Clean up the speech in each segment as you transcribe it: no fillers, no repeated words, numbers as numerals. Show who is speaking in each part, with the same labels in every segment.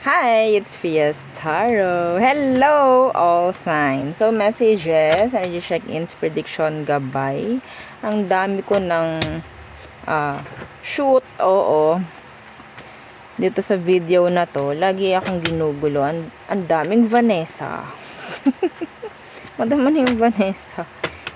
Speaker 1: Hi, it's Fias Taro. Hello, all signs. So, messages, energy check-ins, prediction, gabay. Ang dami ko ng shoot, oo. Dito sa video na to, lagi akong ginugulo. Ang daming Vanessa. Madama na yung Vanessa.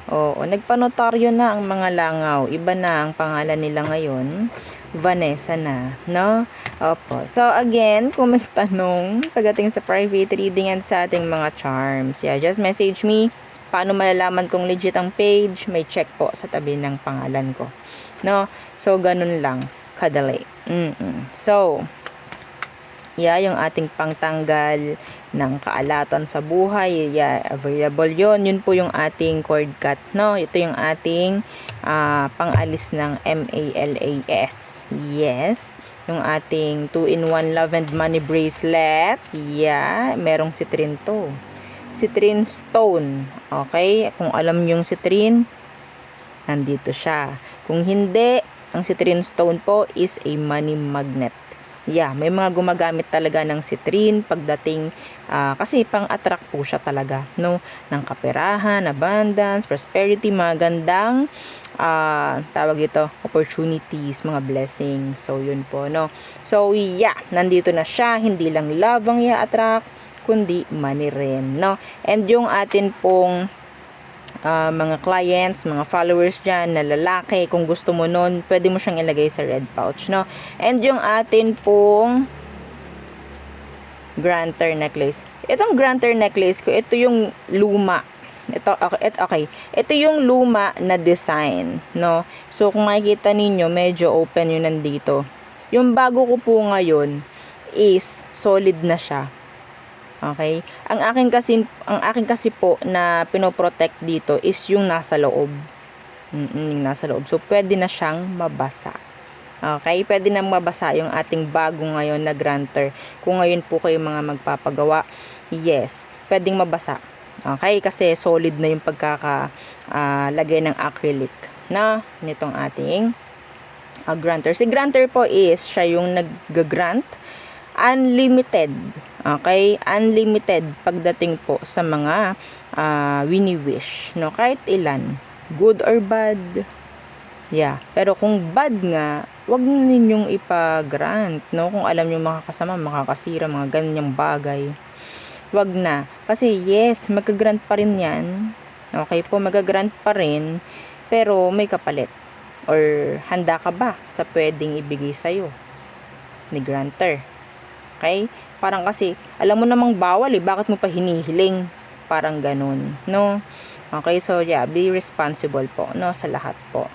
Speaker 1: Oo, nagpanotaryo na ang mga langaw. Iba na ang pangalan nila ngayon. Vanessa na, no? Opo. So, again, kung may tanong pagdating sa private reading and sa ating mga charms, yeah, just message me. Paano malalaman kung legit ang page? May check po sa tabi ng pangalan ko. No? So, ganun lang. Kadali. So, yeah, yung ating pangtanggal ng kaalatan sa buhay, yeah, available yun po yung ating cord cut, no? Ito yung ating pangalis ng MALAS, yes, yung ating 2-in-1 love and money bracelet, yeah, merong citrine to, citrine stone, okay, kung alam yung citrine, nandito siya, kung hindi, ang citrine stone po is a money magnet. Yeah, may mga gumagamit talaga ng citrine pagdating kasi pang-attract po siya talaga, no, ng kaperahan, abundance, prosperity, mga gandang tawag ito, opportunities, mga blessings. So yun po, no. So yeah, nandito na siya, hindi lang love ang i-attract, kundi money rin, no. And yung atin pong mga clients, mga followers dyan na lalaki, kung gusto mo nun, pwede mo siyang ilagay sa red pouch, no? And yung atin pong granter necklace. Itong granter necklace ko, ito yung luma. Okay. Ito yung luma na design, no? So, kung makikita ninyo, medyo open yun nandito. Yung bago ko po ngayon is solid na siya. Okay? Ang akin kasi po na pinoprotect dito is yung nasa loob. Yung nasa loob. So, pwede na siyang mabasa. Okay? Pwede na mabasa yung ating bago ngayon na granter. Kung ngayon po kayo mga magpapagawa, yes, pwedeng mabasa. Okay? Kasi solid na yung pagkakalagay ng acrylic na nitong ating granter. Si granter po is siya yung nag-grant unlimited. Okay? Unlimited pagdating po sa mga wini-wish. No? Kahit ilan. Good or bad. Yeah. Pero kung bad nga, wag na ninyong ipa-grant. No? Kung alam nyo makakasama, makakasira, mga ganyang bagay. Wag na. Kasi yes, magka-grant pa rin yan. Okay po, magka-grant pa rin. Pero may kapalit. Or handa ka ba sa pwedeng ibigay sa'yo ni granter? Okay? Parang kasi, alam mo namang bawal bakit mo pa hinihiling? Parang ganun, no? Okay, so yeah, be responsible po, no, sa lahat po.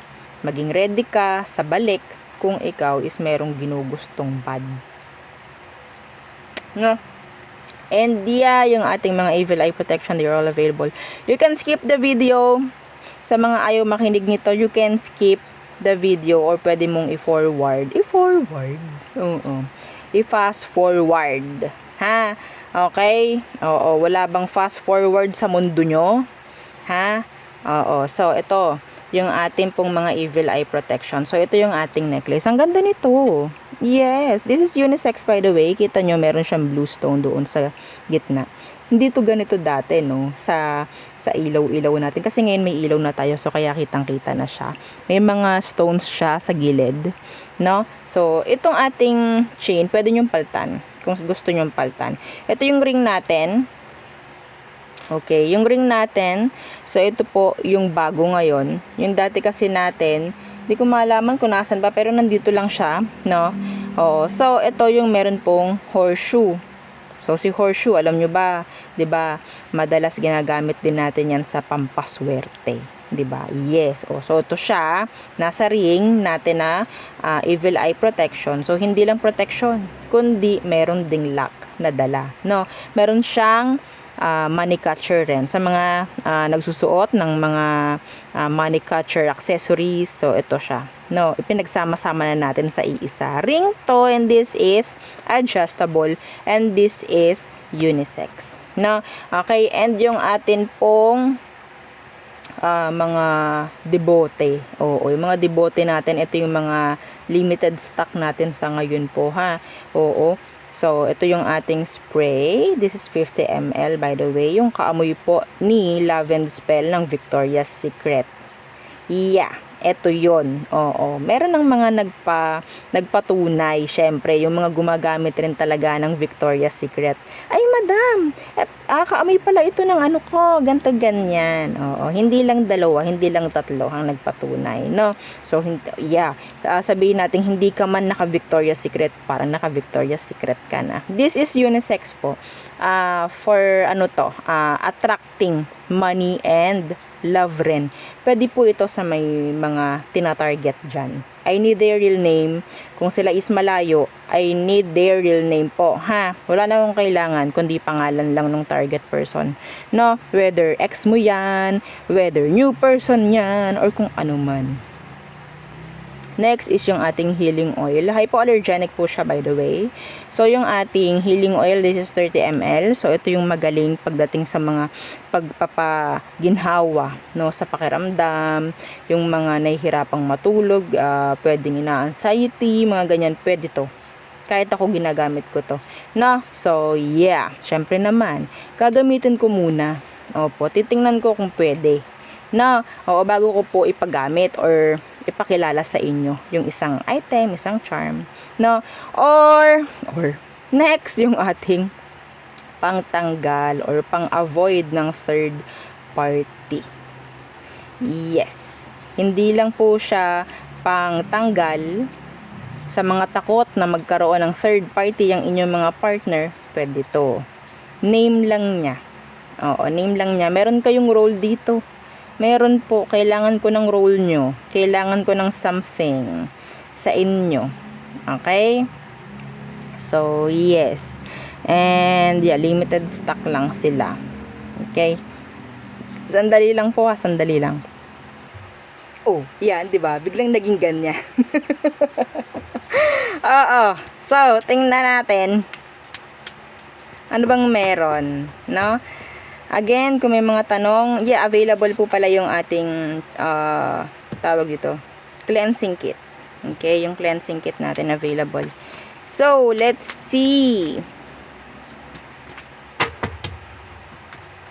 Speaker 1: Maging ready ka sa balik kung ikaw is merong ginugustong bad. No? And yeah, yung ating mga evil eye protection, they're all available. You can skip the video. Sa mga ayaw makinig nito, you can skip the video or pwede mong i-forward. Oo. I-fast forward. Ha? Okay? Oo. Wala bang fast forward sa mundo nyo? Ha? Oo. So, ito. Yung ating pong mga evil eye protection. So, ito yung ating necklace. Ang ganda nito. Yes. This is unisex by the way. Kita nyo, meron siyang blue stone doon sa gitna. Hindi to ganito dati, no? Sa ilaw-ilaw natin. Kasi ngayon may ilaw na tayo. So, kaya kitang-kita na siya. May mga stones siya sa gilid. No? So, itong ating chain, pwede nyong paltan. Kung gusto nyong paltan. Ito yung ring natin. Okay, yung ring natin. So, ito po yung bago ngayon. Yung dati kasi natin, hindi ko malaman kung nasan ba, pero nandito lang siya. No? Oo. So, ito yung meron pong horseshoe. So, si horseshoe, alam nyo ba, 'di ba? Madalas ginagamit din natin 'yan sa pampaswerte, 'di ba? Yes. Oh, so ito siya, nasa ring natin na evil eye protection. So, hindi lang protection, kundi meron ding luck na dala, no? Meron siyang money catcher rin sa mga nagsusuot ng mga money catcher accessories. So, ito siya. No, ipinagsama-sama na natin sa iisa. Ring to, and this is adjustable, and this is unisex. No? Okay, and yung atin pong mga debote. Oo, yung mga debote natin, ito yung mga limited stock natin sa ngayon po, ha. Oo. So, ito yung ating spray. This is 50 ml by the way. Yung kaamoy po ni Lavender Spell ng Victoria's Secret. Yeah, eto yon. Oo, meron ng mga nagpatunay, syempre, yung mga gumagamit rin talaga ng Victoria's Secret. Ay, madam, kaamoy pala ito ng ano ko, ganto ganyan. Oo, hindi lang dalawa, hindi lang tatlo ang nagpatunay, no? So, yeah, sabihin natin, hindi ka man naka-Victoria's Secret, parang naka-Victoria's Secret ka na. This is unisex po. For, attracting money and love rin. Pwede po ito sa may mga tina-target dyan. I need their real name. Kung sila is malayo, I need their real name po. Ha? Wala na akong kailangan, kundi pangalan lang ng target person. No? Whether ex mo yan, whether new person yan, or kung ano man. Next is yung ating healing oil. Hypoallergenic po siya by the way. So yung ating healing oil, this is 30 ml. So ito yung magaling pagdating sa mga pagpapaginhawa, no, sa pakiramdam, yung mga nahihirapang matulog, pwedeng ina-anxiety, mga ganyan, pwede to. Kahit ako ginagamit ko to. No? So yeah, syempre naman, gagamitin ko muna. Opo, titingnan ko kung pwede. No? Oo, bago ko po ipagamit or ipakilala sa inyo yung isang item, isang charm, no? Or next, yung ating pangtanggal or pang-avoid ng third party. Yes. Hindi lang po siya pangtanggal sa mga takot na magkaroon ng third party ang inyong mga partner, pwede to. Name lang niya. Oo, name lang niya. Meron kayong role dito. Meron po, kailangan ko ng role nyo. Kailangan ko ng something sa inyo. Okay? So, yes. And, yeah, limited stock lang sila. Okay? Sandali lang po ha, sandali lang. Oh, yan, di ba? Biglang naging ganyan. Oo. So, tingnan natin. Ano bang meron? No? Again, kung may mga tanong, yeah, available po pala yung ating, tawag dito, cleansing kit. Okay, yung cleansing kit natin available. So, let's see.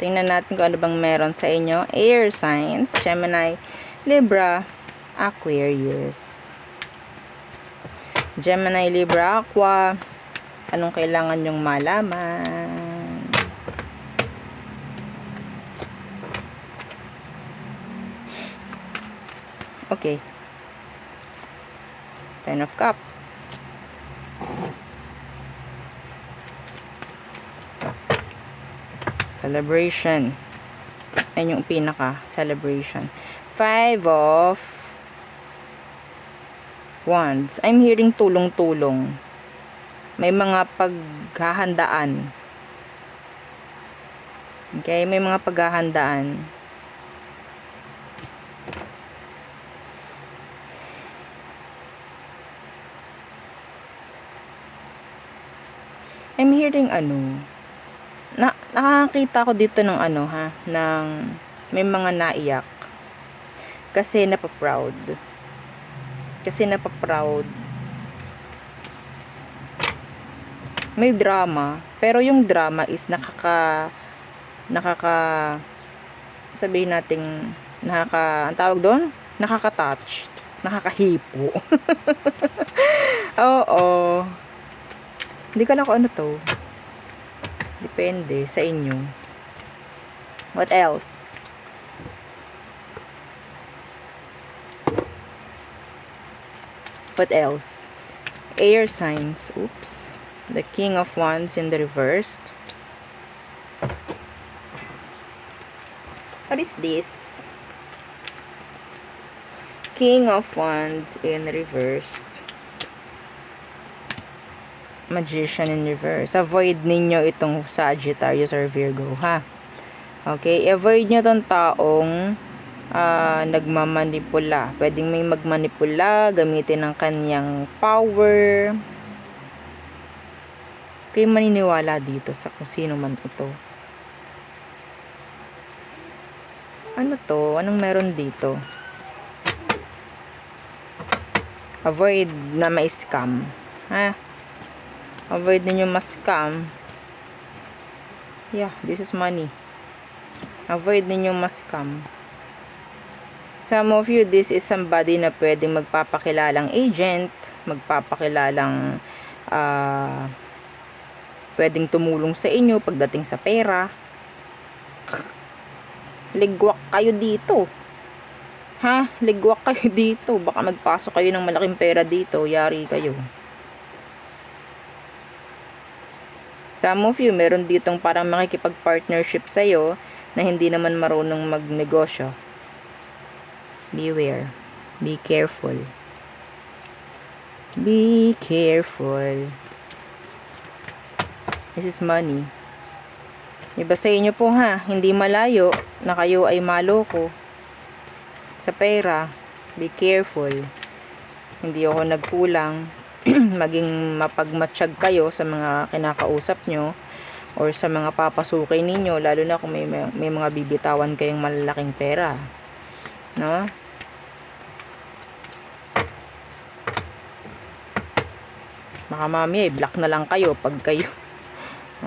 Speaker 1: Tingnan natin kung ano bang meron sa inyo. Air signs, Gemini, Libra, Aquarius. Gemini, Libra, Aqua. Anong kailangan nyong malaman? Okay. Ten of Cups. Celebration. Yan yung pinaka celebration. Five of Wands. I'm hearing tulong-tulong. May mga paghahandaan. Okay, may mga paghahandaan. I'm hearing nakakita ko dito ng ng may mga naiyak. Kasi napaproud. May drama, pero yung drama is sabihin nating ang tawag doon, nakaka-touch, nakakahipo. Oo. Hindi ko alam kung ano to. Depende sa inyo. What else? What else? Air signs. Oops. The King of Wands in the reversed. What is this? King of Wands in reversed. Magician in reverse. Avoid ninyo itong Sagittarius or Virgo, ha? Okay? Avoid nyo tong taong nagmamanipula. Pwedeng may magmanipula, gamitin ng kanyang power. Kayo maniniwala dito sa kung sino man ito. Ano to? Anong meron dito? Avoid na ma-scam. Ha? Avoid ninyo ma-scam. Yeah, this is money. Avoid ninyo ma-scam. Some of you, this is somebody na pwedeng magpapakilalang agent, magpapakilalang pwedeng tumulong sa inyo pagdating sa pera. Ligwak kayo dito. Ha? Ligwak kayo dito. Baka magpasok kayo ng malaking pera dito. Yari kayo. Some of you, meron ditong parang makikipag-partnership sa'yo na hindi naman marunong magnegosyo. Beware. Be careful. Be careful. This is money. Iba sa inyo po ha, hindi malayo na kayo ay maloko sa pera. Be careful. Hindi ako nagkulang. Maging mapagmatsyag kayo sa mga kinakausap nyo or sa mga papasukin ninyo, lalo na kung may mga bibitawan kayong malalaking pera. No? Baka mami, block na lang kayo pag kayo.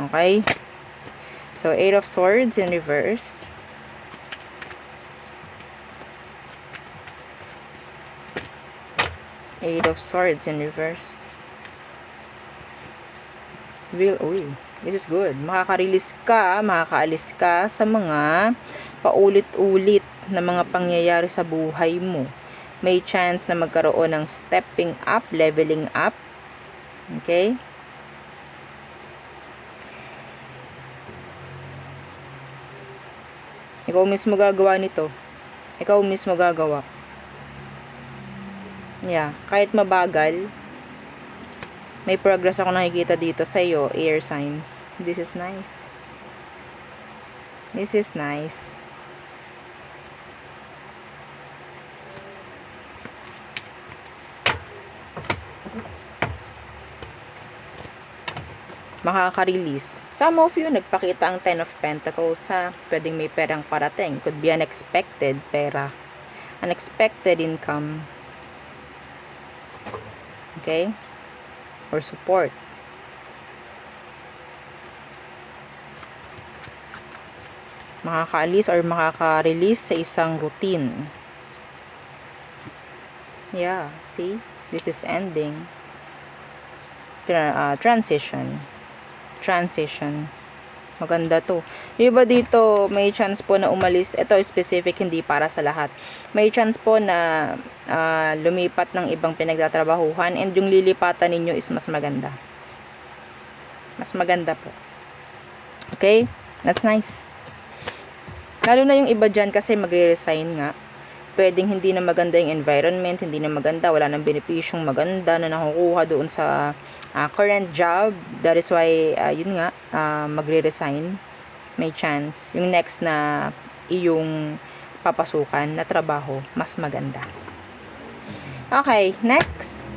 Speaker 1: Okay? So, 8 of Swords in reversed. Eight of Swords in reversed. Uy, this is good. Makaka-release ka, makakaalis ka sa mga paulit-ulit na mga pangyayari sa buhay mo. May chance na magkaroon ng stepping up, leveling up. Okay? Ikaw mismo gagawa nito. Ikaw mismo gagawa. Yeah, kahit mabagal, may progress ako nakikita dito sa iyo, air signs. This is nice. This is nice. Makaka-release. Some of you, nagpakita ang 10 of Pentacles sa pwedeng may perang parating. Could be unexpected pera. Unexpected income. Okay? Or support. Makakaalis or makaka-release sa isang routine. Yeah, see? This is ending. Transition. Maganda to. Yung iba dito, may chance po na umalis. Ito specific, hindi para sa lahat. May chance po na lumipat ng ibang pinagtatrabahuhan, and yung lilipatan ninyo is mas maganda. Mas maganda po. Okay? That's nice. Lalo na yung iba dyan kasi magre-resign nga. Pwedeng hindi na maganda yung environment, hindi na maganda, wala nang benepisyong maganda na nakukuha doon sa current job. That is why, yun nga, magre-resign. May chance. Yung next na iyong papasukan na trabaho, mas maganda. Okay, next.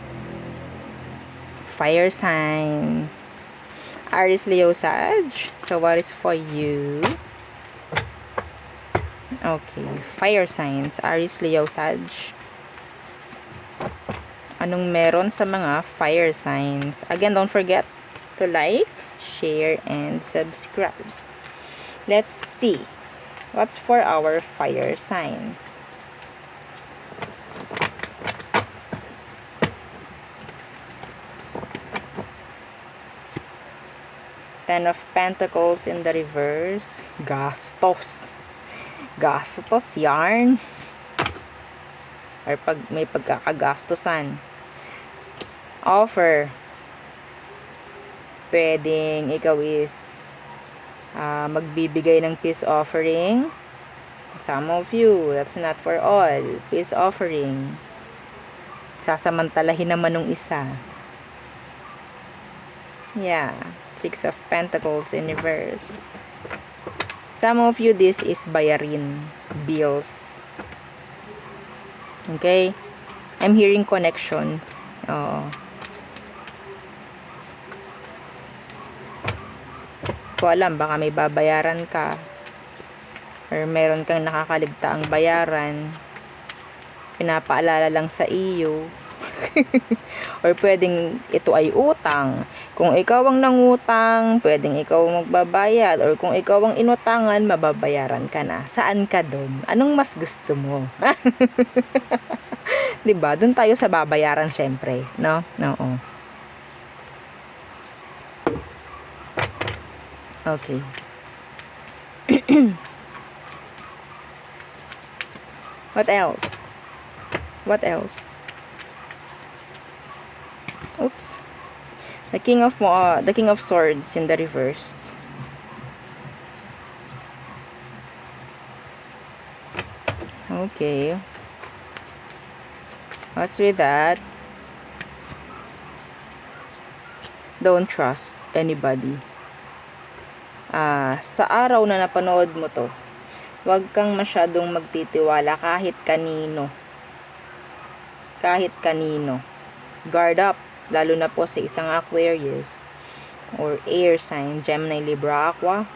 Speaker 1: Fire signs. Aries, Leo, Sag. So, what is for you? Okay, fire signs. Aries, Leo, Sag. Anong meron sa mga fire signs? Again, don't forget to like, share, and subscribe. Let's see. What's for our fire signs? Ten of Pentacles in the reverse. Gastos. Gastos, yarn. Or pag may pagkakagastosan. Offer. Pwedeng ikaw is magbibigay ng peace offering. Some of you, that's not for all. Peace offering. Sasamantalahin naman ng isa. Yeah. Six of Pentacles in reverse. Some of you, this is bayarin. Bills. Okay? I'm hearing connection. Oo. Ko alam, baka may babayaran ka. Or meron kang nakakaligtaang bayaran. Pinapaalala lang sa iyo. Or pwedeng ito ay utang. Kung ikaw ang nangutang, pwedeng ikaw ang magbabayad. Or kung ikaw ang inutangan, mababayaran ka na. Saan ka dun? Anong mas gusto mo? Diba? Dun tayo sa babayaran syempre. No? Oo. Okay. What else? What else? Oops. The King of Swords in the reversed. Okay. What's with that? Don't trust anybody. Sa araw na napanood mo to, huwag kang masyadong magtitiwala kahit kanino. Kahit kanino. Guard up. Lalo na po sa isang Aquarius or air sign, Gemini, Libra, Aqua.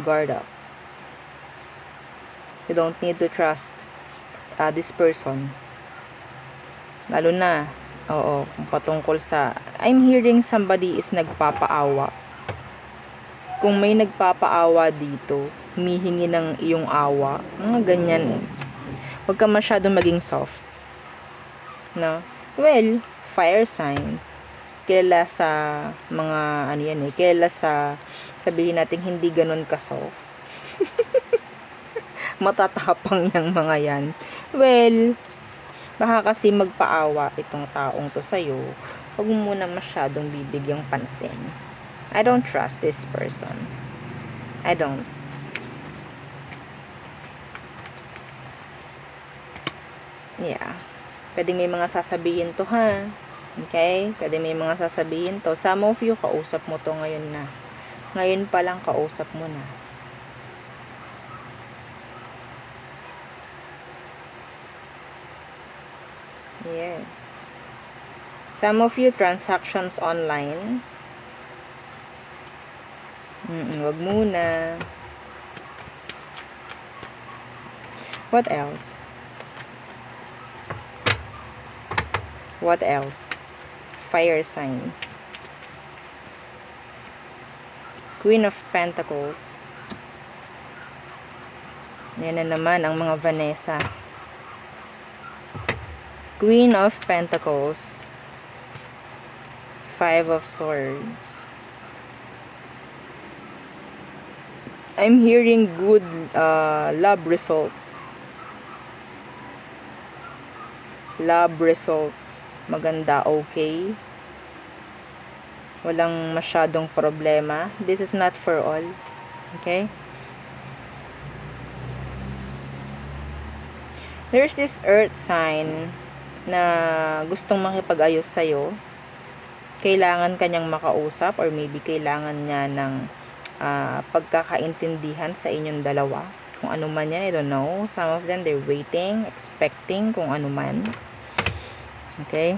Speaker 1: Guard up. You don't need to trust this person. Lalo na, kung patungkol sa, I'm hearing somebody is nagpapaawa. Kung may nagpapaawa dito, humihingi ng iyong awa, mga ganyan. Huwag ka masyadong maging soft. No? Well, fire signs. Kilala sa mga, kilala sa, sabihin natin, hindi ganun ka-soft. Matatapang yung mga yan. Well, baka kasi magpaawa itong taong to sa'yo. Huwag mo muna masyadong bibigyang pansin. I don't trust this person. I don't. Yeah. Pwede may mga sasabihin to, ha? Okay? Pwede may mga sasabihin to. Some of you, kausap mo to ngayon na. Ngayon pa lang kausap mo na. Yes. Some of you, transactions online. Wag muna. What else? What else? Fire signs. Queen of Pentacles. Yan na naman ang mga Vanessa. Queen of Pentacles. Five of Swords. I'm hearing good love results. Love results. Maganda, okay. Walang masyadong problema. This is not for all. Okay? There's this earth sign na gustong makipag-ayos sa'yo. Kailangan kanyang makausap or maybe kailangan niya ng pagkakaintindihan sa inyong dalawa. Kung ano man yan, I don't know. Some of them, they're waiting, expecting kung ano man. Okay?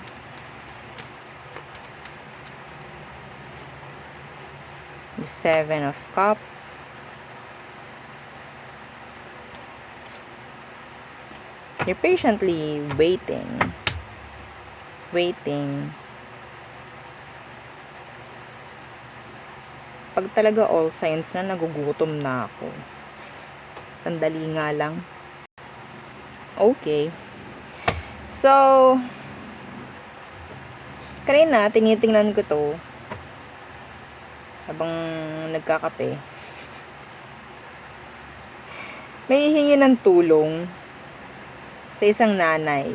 Speaker 1: The Seven of Cups. You're patiently waiting. Waiting. Pag talaga all signs na, nagugutom na ako. Sandali nga lang. Okay. So, kanina, tinitingnan ko to habang nagkakape. May hihingi ng tulong sa isang nanay,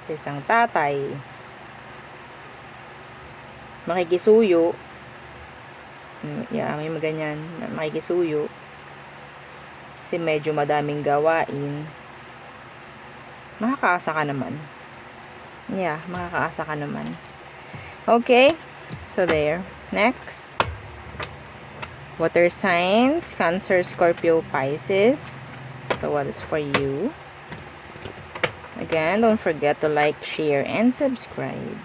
Speaker 1: sa isang tatay, makikisuyo. Yeah, may maganyan, makikisuyo. Kasi medyo madaming gawain. Makakaasa ka naman. Yeah, makakaasa ka naman. Okay, so there. Next. Water signs, Cancer, Scorpio, Pisces. So what is for you? Again, don't forget to like, share, and subscribe.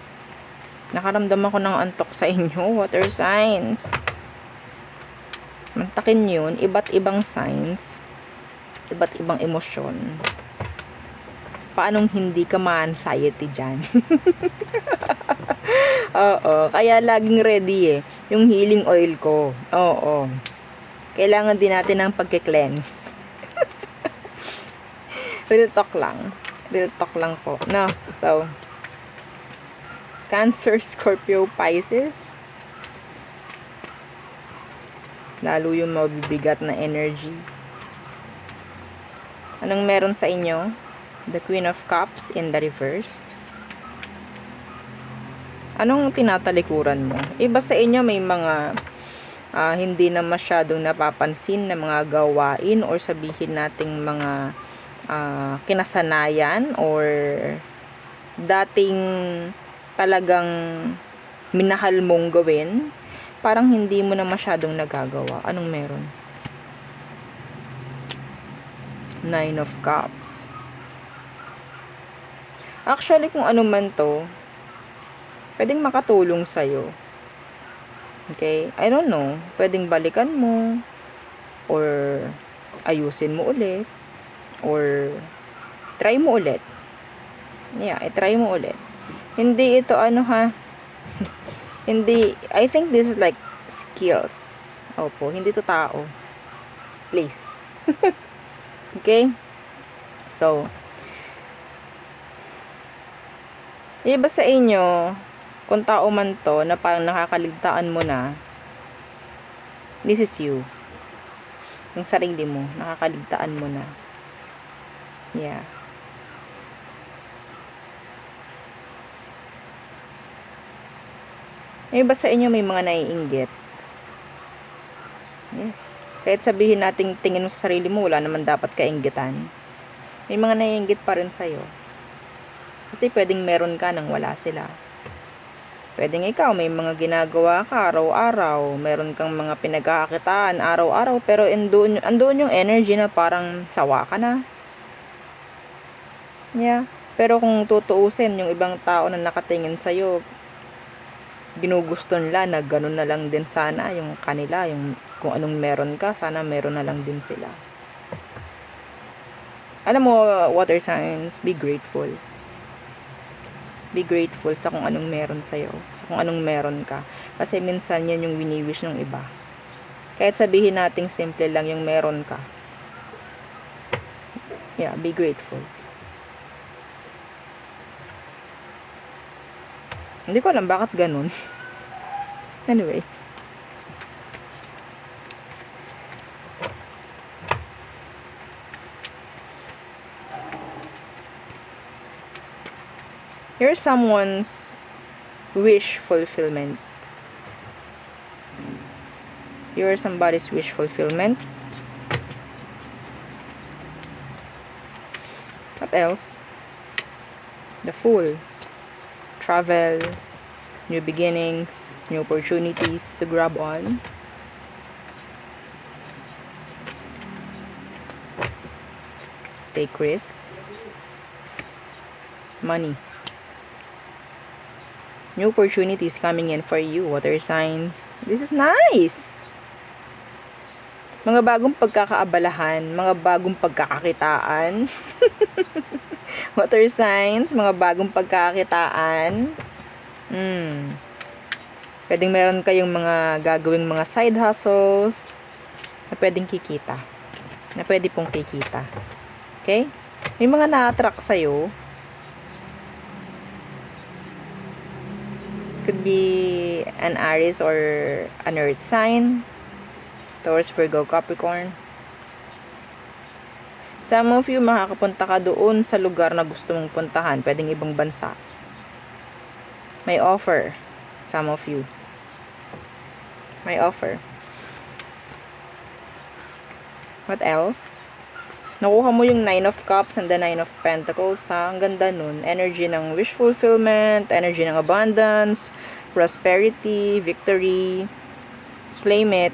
Speaker 1: Nakaramdam ako ng antok sa inyo. Water signs. Mantakin yun. Iba't ibang signs. Iba't ibang emosyon. paanong hindi ka ma-anxiety dyan? Oo, kaya laging ready eh. Yung healing oil ko. Oo. Kailangan din natin ng pagke-cleanse. Real talk lang. Real talk lang po. No? So, Cancer, Scorpio, Pisces. Lalo yung mabibigat na energy. Anong meron sa inyo? The Queen of Cups in the reversed. Anong tinatalikuran mo? Iba sa inyo may mga hindi na masyadong napapansin na mga gawain or sabihin nating mga kinasanayan or dating talagang minahal mong gawin, parang hindi mo na masyadong nagagawa. Anong meron? Nine of Cups. Actually, kung ano man to, pwedeng makatulong sa'yo. Okay? I don't know. Pwedeng balikan mo, or ayusin mo ulit, or try mo ulit. Yeah, try mo ulit. Hindi ito hindi, I think this is like skills. Opo, hindi to tao. Please. Okay? So, iba sa inyo, kung tao man to, na parang nakakaligtaan mo na, this is you. Yung sarili mo, nakakaligtaan mo na. Yeah. Yung iba sa inyo may mga naiinggit. Yes. Kahit sabihin nating tingin mo sa sarili mo, wala naman dapat kainggitan. May mga naiinggit pa rin sa'yo. Kasi pwedeng meron ka nang wala sila. Pwedeng ikaw may mga ginagawa ka araw-araw, meron kang mga pinagkakakitaan araw-araw, pero andun yung energy na parang sawa ka na. Yeah. Pero kung tutuusin, yung ibang tao na nakatingin sa'yo, ginugusto nila na ganun na lang din sana yung kanila, yung kung anong meron ka, sana meron na lang din sila. Alam mo, water signs, be grateful. Be grateful sa kung anong meron sa'yo, sa kung anong meron ka. Kasi minsan yan yung wini-wish ng iba. Kahit sabihin nating simple lang yung meron ka. Yeah, be grateful. Hindi ko alam bakit ganun. Anyway. You're someone's wish fulfillment. You're somebody's wish fulfillment. What else? The Fool. Travel, new beginnings, new opportunities to grab on. Take risk. Money. New opportunities coming in for you, water signs. This is nice. Mga bagong pagkakaabalahan, mga bagong pagkakakitaan. Water signs, mga bagong pagkakakitaan. Pwedeng meron kayong mga gagawing mga side hustles na pwedeng kikita. Na pwede pong kikita. Okay? May mga na-attract sa'yo. Could be an Aries or an Earth sign. Taurus, Virgo, Capricorn. Some of you, makakapunta ka doon sa lugar na gusto mong puntahan. Pwedeng ibang bansa. May offer. Some of you. May offer. What else? Nakuha mo yung 9 of Cups and the 9 of Pentacles. Ha? Ang ganda nun. Energy ng wish fulfillment, energy ng abundance, prosperity, victory. Claim it.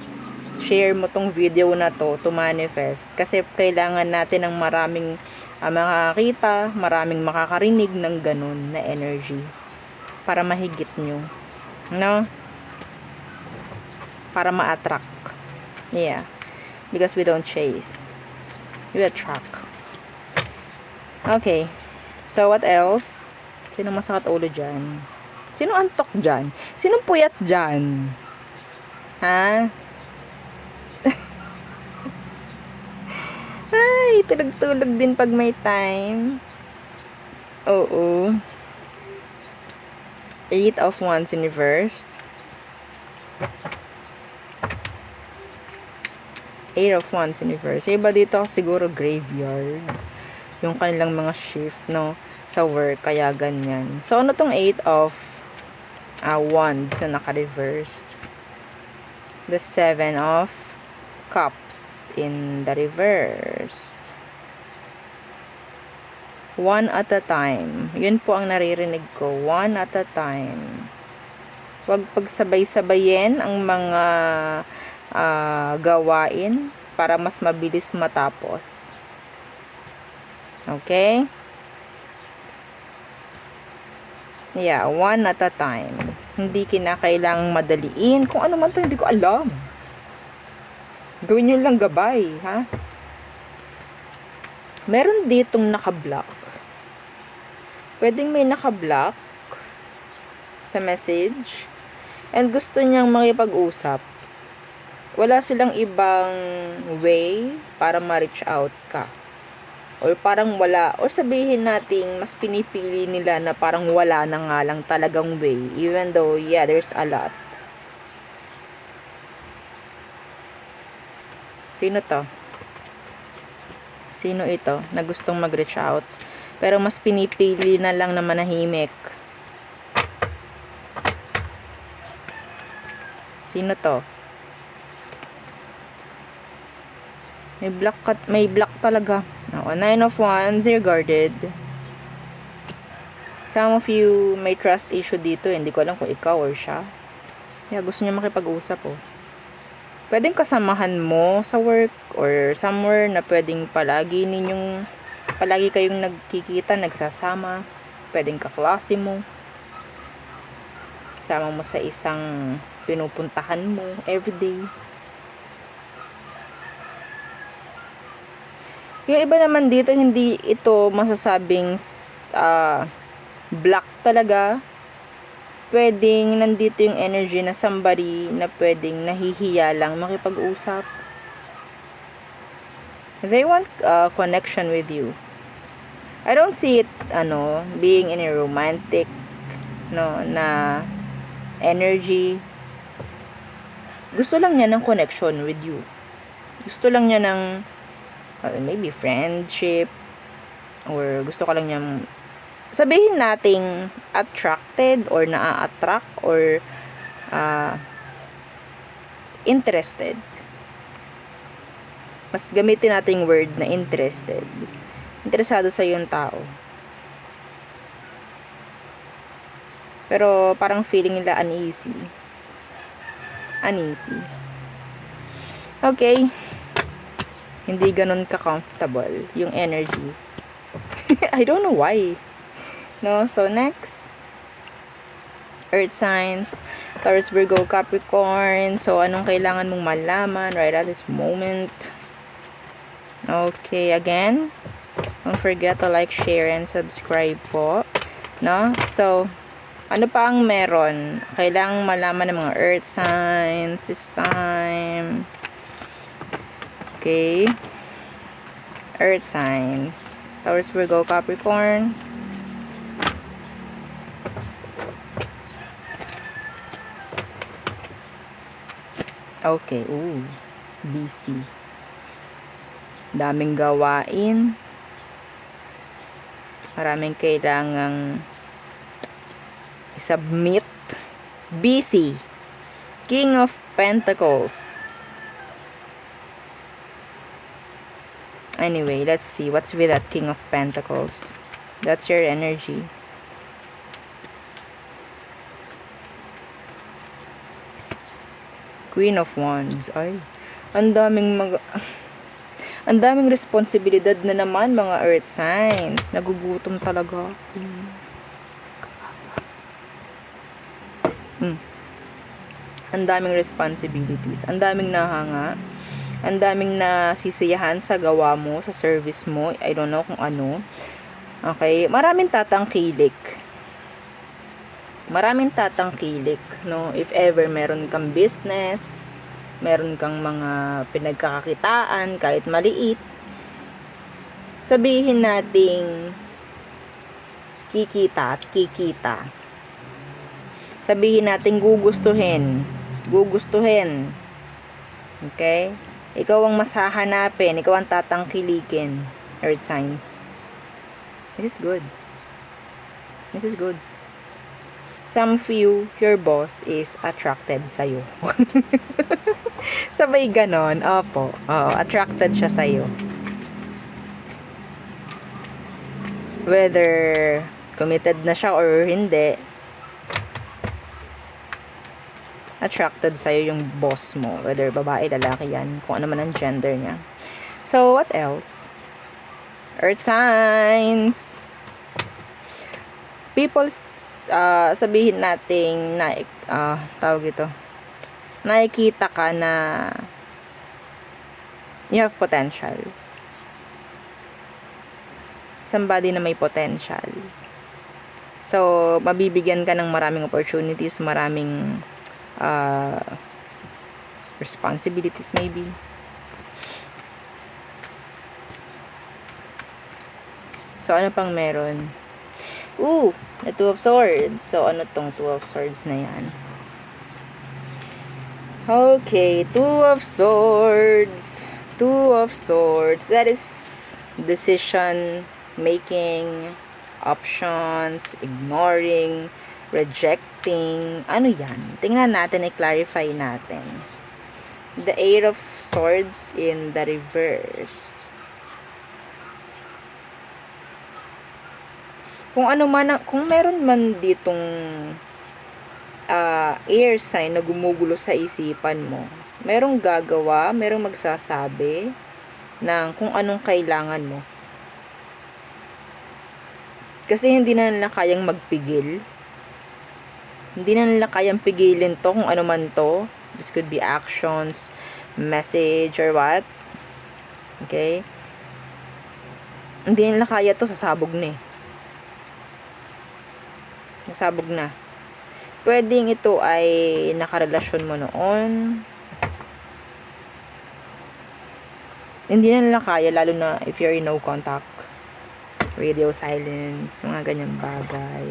Speaker 1: Share mo tong video na to manifest. Kasi kailangan natin ng maraming makakita, maraming makakarinig ng ganun na energy. Para mahigit nyo. No? Para ma-attract. Yeah. Because we don't chase. We attract. Okay. So, what else? Sino masakit ulo dyan? Sino antok dyan? Sino puyat dyan? Ha? Ay, tulog-tulog din pag may time. Oo. 8 of Wands in reversed. 8 of Wands in reverse. Iba dito siguro graveyard. Yung kanilang mga shift, no? Sa work, kaya ganyan. So, ano tong 8 of Wands na naka-reversed? The 7 of Cups in the reversed. One at a time. Yun po ang naririnig ko. One at a time. Huwag pagsabay-sabayin ang mga gawain para mas mabilis matapos. Okay? Yeah, one at a time. Hindi kinakailangang madaliin. Kung ano man to, hindi ko alam. Gawin nyo lang gabay, ha? Meron ditong naka-block. Pwedeng may naka-block sa message and gusto niyang makipag-usap. Wala silang ibang way para ma-reach out ka. Or parang wala. Or sabihin nating mas pinipili nila na parang wala na nga lang talagang way. Even though, yeah, there's a lot. Sino to? Sino ito na gustong mag-reach out? Pero mas pinipili na lang na manahimik. Sino to? May black talaga. Oh, 9 of Wands, you're guarded. Some of you may trust issue dito. Hindi ko alam kung ikaw or siya. Kaya gusto niya makipag-usap, oh. Pwedeng kasamahan mo sa work or somewhere na pwedeng palagi kayong nagkikita, nagsasama. Pwedeng kaklase mo. Sama mo sa isang pinupuntahan mo everyday. Yung iba naman dito, hindi ito masasabing black talaga. Pwedeng nandito yung energy na somebody na pwedeng nahihiya lang makipag-usap. They want connection with you. I don't see it, being in a romantic, na energy. Gusto lang niya ng connection with you. Gusto lang niya ng maybe friendship, or gusto ka lang niyang sabihin nating attracted or naa-attract or interested. Mas gamitin nating word na interested. Interesado sa yung tao. Pero parang feeling nila uneasy. Okay. Hindi ganun ka-comfortable yung energy. I don't know why. No? So, next. Earth signs. Taurus, Virgo, Capricorn. So, anong kailangan mong malaman right at this moment? Okay, again. Don't forget to like, share, and subscribe po. No? So, ano pa ang meron? Kailangan malaman ng mga earth signs this time. Okay. Earth signs. Taurus, Virgo, Capricorn. Okay. Ooh. Busy. Daming gawain. Maraming kailangang i-submit. Busy. King of Pentacles. Anyway, let's see what's with that King of Pentacles. That's your energy. Queen of Wands. Ay, ang daming responsibilidad na naman, mga earth signs. Nagugutom talaga. Ang daming responsibilities. Ang daming nahanga. Ang daming nasisiyahan sa gawa mo, sa service mo. I don't know kung ano. Okay? Maraming tatangkilik. Maraming tatangkilik, no? If ever meron kang business, meron kang mga pinagkakakitaan, kahit maliit, sabihin nating kikita at kikita. Sabihin natin gugustuhin. Gugustuhin. Okay? Ikaw ang mas hahanapin. Ikaw ang tatangkilikin. Earth signs. This is good. This is good. Some of you, your boss is attracted sa'yo. Sabay ganon. Opo. Oo, attracted siya sa'yo. Whether committed na siya or hindi, attracted sa'yo yung boss mo. Whether babae, lalaki yan. Kung ano man ang gender niya. So, what else? Earth signs. People, sabihin nating tawag ito, nakikita ka na you have potential. Somebody na may potential. So, mabibigyan ka ng maraming opportunities, maraming responsibilities maybe. So, ano pang meron? The Two of Swords. So, ano tong Two of Swords na yan? Okay, Two of Swords. Two of Swords. That is decision making, options, ignoring, rejecting. Ano yan? Tingnan natin, i-clarify natin. The Eight of Swords in the reversed. Kung ano man, kung meron man ditong air sign na gumugulo sa isipan mo, merong gagawa, merong magsasabi ng kung anong kailangan mo. Kasi hindi na nila kayang magpigil. Hindi na nila kayang pigilin to, kung ano man to. This could be actions, message, or what. Okay? Hindi nila kaya to, sasabog na eh. Nasabog na. Pwedeng ito ay nakarelasyon mo noon. Hindi na nila kaya, lalo na if you're in no contact. Radio silence, mga ganyang bagay.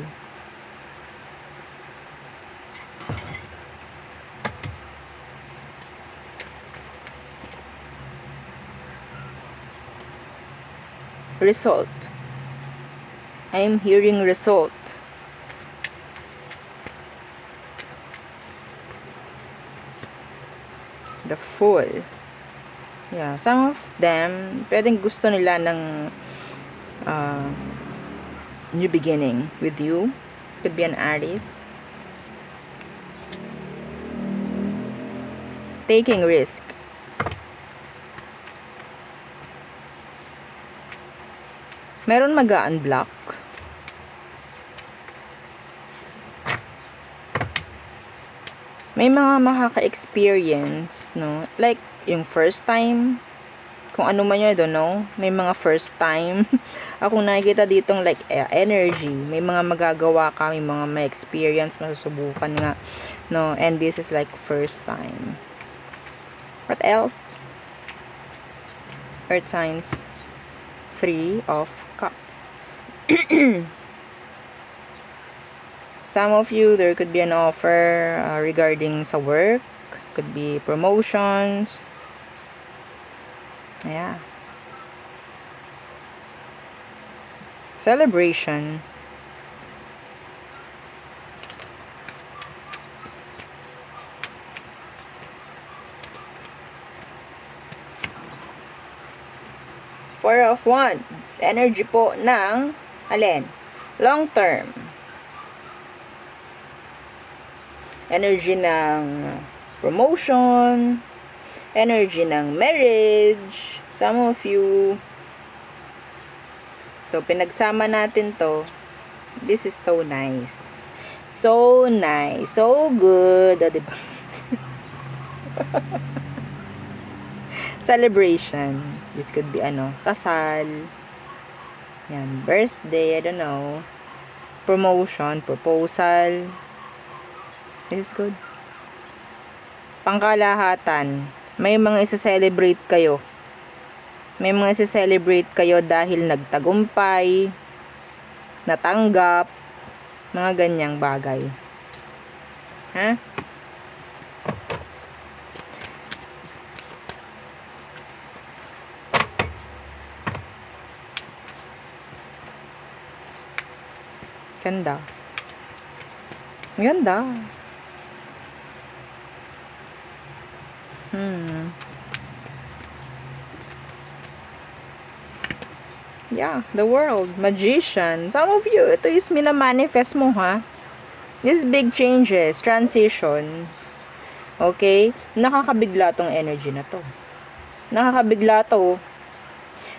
Speaker 1: Result. I'm hearing result. The Fool. Yeah, some of them, pwedeng gusto nila ng new beginning with you. Could be an Aries. Taking risk. Meron mag-unblock. May mga makaka-experience, no? Like, yung first time, kung ano man yun, I don't know. May mga first time. Akong nakikita ditong like energy. May mga magagawa ka, may mga may experience, masusubukan nga, no? And this is like first time. What else? Earth signs. Three of Cups. Some of you, there could be an offer regarding sa work. Could be promotions. Yeah. Celebration. Four of Wands. Energy po ng alin? Long term. Energy ng promotion, energy ng marriage, some of you. So, pinagsama natin to. This is so nice. So nice. So good. O, diba? Celebration. This could be kasal. Yan, birthday, I don't know. Promotion, proposal. This is good. Pangkalahatan. May mga isa-celebrate kayo. May mga isa-celebrate kayo dahil nagtagumpay, natanggap, mga ganyang bagay. Ha? Ganda. Ganda. Yeah, the world, magician. Some of you, ito is minamanifest mo, ha? These big changes, transitions. Okay? Nakakabigla tong energy na to. Nakakabigla to.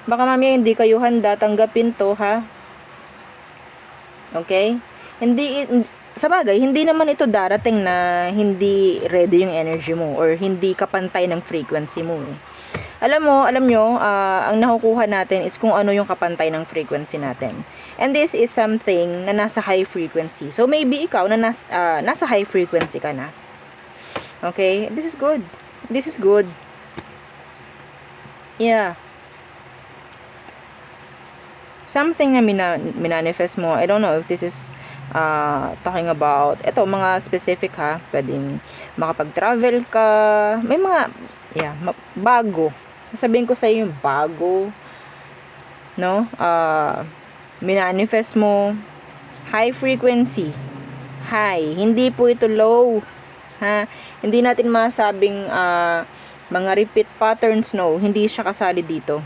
Speaker 1: Baka mamaya hindi kayo handa tanggapin to, ha? Okay? Sa bagay, hindi naman ito darating na hindi ready yung energy mo or hindi kapantay ng frequency mo, eh. Alam nyo, ang nakukuha natin is kung ano yung kapantay ng frequency natin. And this is something na nasa high frequency. So, maybe ikaw na nasa high frequency ka na. Okay? This is good. This is good. Yeah. Something na minanifest mo. I don't know if this is talking about, ito, mga specific, ha. Pwedeng makapag-travel ka. May mga, bago. Sabihin ko sa iyo yung bago, no? Minanifest mo high frequency. High, hindi po ito low. Ha? Hindi natin masabing mga repeat patterns, no. Hindi siya kasali dito.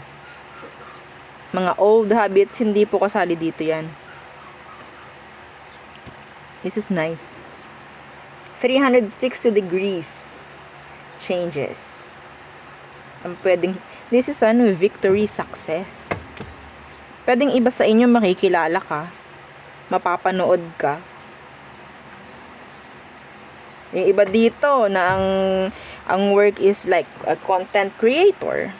Speaker 1: Mga old habits, hindi po kasali dito 'yan. This is nice. 360 degrees changes. Ang pwedeng, this is victory, success. Pwedeng iba sa inyo makikilala ka, mapapanood ka. Yung iba dito na ang work is like a content creator.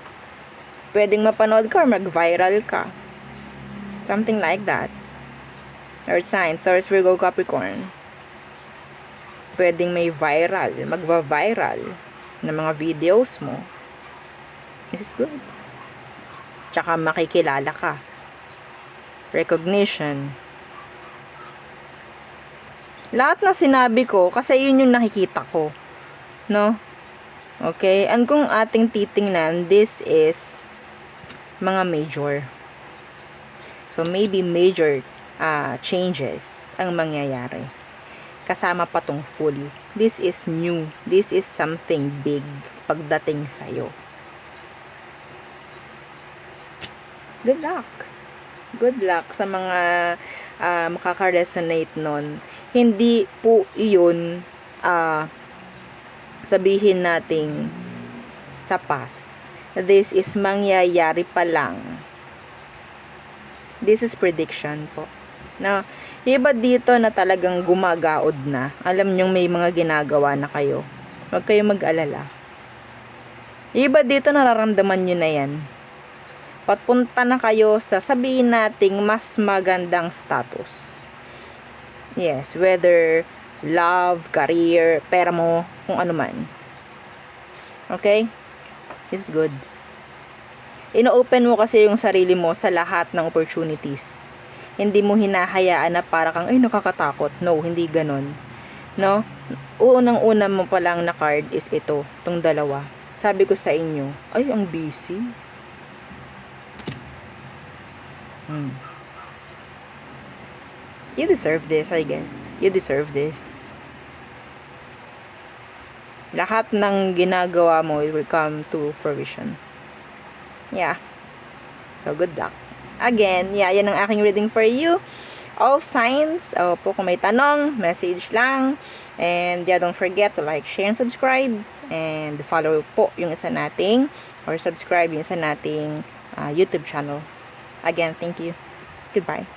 Speaker 1: Pwedeng mapanood ka or mag-viral ka. Something like that. Earth sign, Taurus, Virgo, Capricorn. Pwedeng may viral, magva-viral na mga videos mo. This is good. Tsaka makikilala ka. Recognition. Lahat na sinabi ko, kasi yun yung nakikita ko. No? Okay? And kung ating titingnan, this is mga major. So, maybe major changes ang mangyayari. Kasama pa tong full. This is new. This is something big pagdating sa'yo. Good luck. Good luck sa mga makaka-resonate nun. Hindi po iyon sabihin nating sa past. This is mangyayari pa lang. This is prediction po. Now, iba dito na talagang gumagaod na. Alam nyong may mga ginagawa na kayo. Huwag kayong mag-alala. Iba dito nararamdaman nyo na yan. Papunta na kayo sa sabihin nating mas magandang status. Yes, whether love, career, pera mo, kung ano man. Okay? This is good. Ino-open mo kasi yung sarili mo sa lahat ng opportunities. Hindi mo hinahayaan na para kang, ay, nakakatakot. No, hindi ganon. No? Unang-una mo pa lang na card is ito, tong dalawa. Sabi ko sa inyo, ay, ang busy. You deserve this, I guess. You deserve this. Lahat ng ginagawa mo will come to fruition. Yeah. So, good luck. Again, yan ang aking reading for you. All signs. Po, kung may tanong, message lang. And don't forget to like, share, and subscribe. And follow po yung isa nating, or subscribe yung isa nating YouTube channel. Again, thank you. Goodbye.